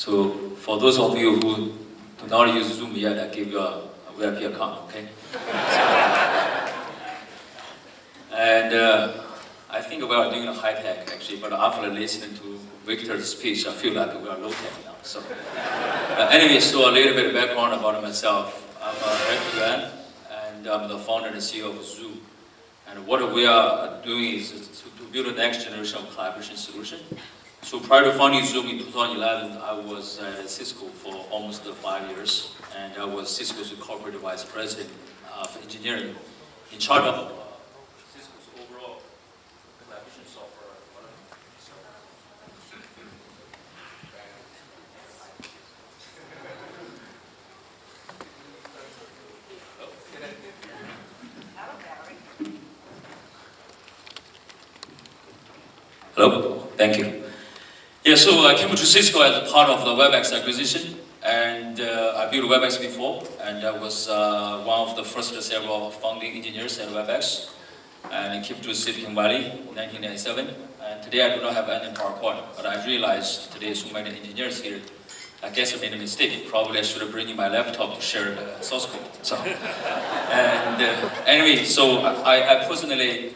So for those of you who do not use Zoom yet, I give you a VIP account, okay? And I think we are doing a high tech actually, but after listening to Victor's speech, I feel like we are low tech now. So anyway, so a little bit of background about myself. I'm Yuan, and I'm the founder and CEO of Zoom. And what we are doing is to build a next generation of collaboration solution. So prior to founding Zoom in 2011, I was at Cisco for almost 5 years, and I was Cisco's corporate vice president of engineering, in charge of Cisco's overall collaboration software. Hello, thank you. Yeah, so I came to Cisco as a part of the WebEx acquisition, and I built WebEx before, and I was one of the first several founding engineers at WebEx, and I came to Silicon Valley in 1997, and today I do not have any PowerPoint, but I realized today so many engineers here, I guess I made a mistake. Probably I should have bring in my laptop to share the source code. So, and anyway, so I personally,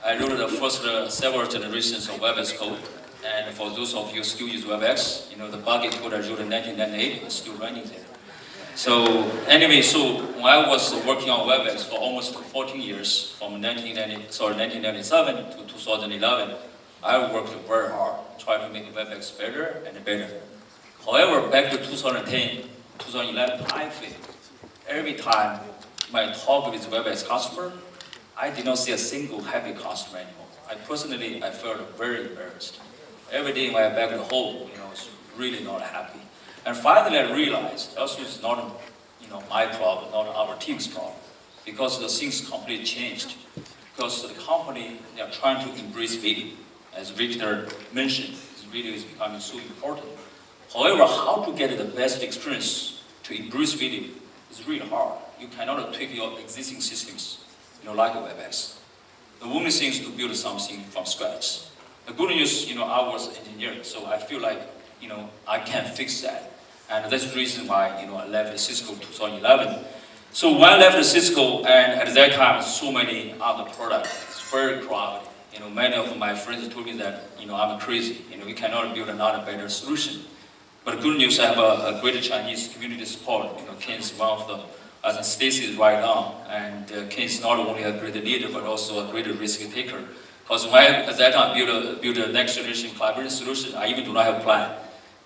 I wrote the first several generations of WebEx code. And for those of you who still use WebEx, you know, the buggy code I wrote in 1998 is still running there. So anyway, so when I was working on WebEx for almost 14 years, from 1997 to 2011, I worked very hard, trying to make WebEx better and better. However, back to 2010, 2011 timeframe, every time I talk with WebEx customer, I did not see a single happy customer anymore. I felt very embarrassed. Every day when I back at home, you know, it's really not happy. And finally I realized also it's not, you know, my problem, not our team's problem, because the things completely changed. Because the company, they are trying to embrace video. As Victor mentioned, this video is becoming so important. However, how to get the best experience to embrace video is really hard. You cannot tweak your existing systems, you know, like a WebEx. The only thing is to build something from scratch. The good news, you know, I was an engineer, so I feel like, you know, I can fix that. And that's the reason why, you know, I left Cisco 2011. So when I left Cisco, and at that time, so many other products, it's very crowded. You know, many of my friends told me that, you know, I'm crazy. You know, we cannot build another better solution. But good news, I have a great Chinese community support. You know, Ken is one of the, as in Stacy is right now, and Ken is not only a great leader, but also a great risk taker. Because when I, at that time, build a next generation collaboration solution, I even do not have a plan.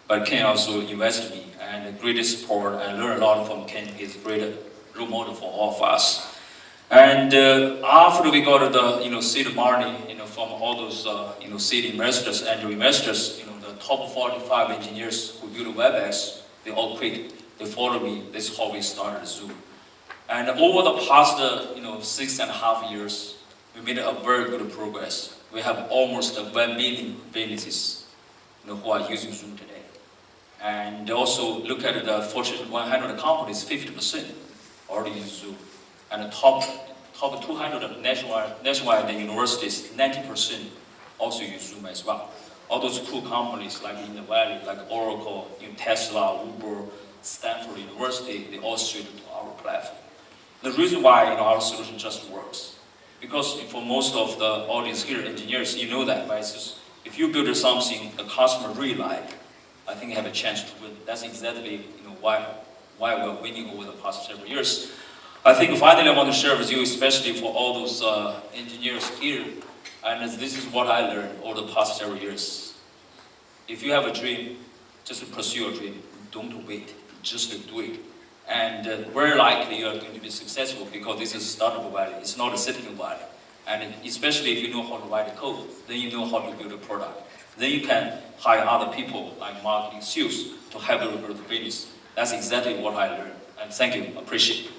But Ken also invested in me, and great support, and learned a lot from Ken. He's a great role model for all of us. And after we got the, you know, seed money, you know, from all those, you know, seed investors, angel investors, you know, the top 45 engineers who built WebEx, they all quit. They followed me. This is how we started Zoom. And over the past, you know, 6.5 years, we made a very good progress. We have almost 1 million businesses, you know, who are using Zoom today. And also look at the Fortune 100 companies, 50% already use Zoom. And the top 200 nationwide universities, 90% also use Zoom as well. All those cool companies like in the Valley, like Oracle, you know, Tesla, Uber, Stanford University, they all switch to our platform. The reason why, you know, our solution just works. Because for most of the audience here, engineers, you know that, right? So if you build something the customer really like, I think you have a chance to win. That's exactly, you know, why we're winning over the past several years. I think finally I want to share with you, especially for all those engineers here, and this is what I learned over the past several years. If you have a dream, just pursue your dream. Don't wait, just do it. And very likely you are going to be successful because this is a startup valley, it's not a Silicon Valley. And especially if you know how to write a code, then you know how to build a product. Then you can hire other people like marketing, sales to help you build the business. That's exactly what I learned. And thank you, appreciate it.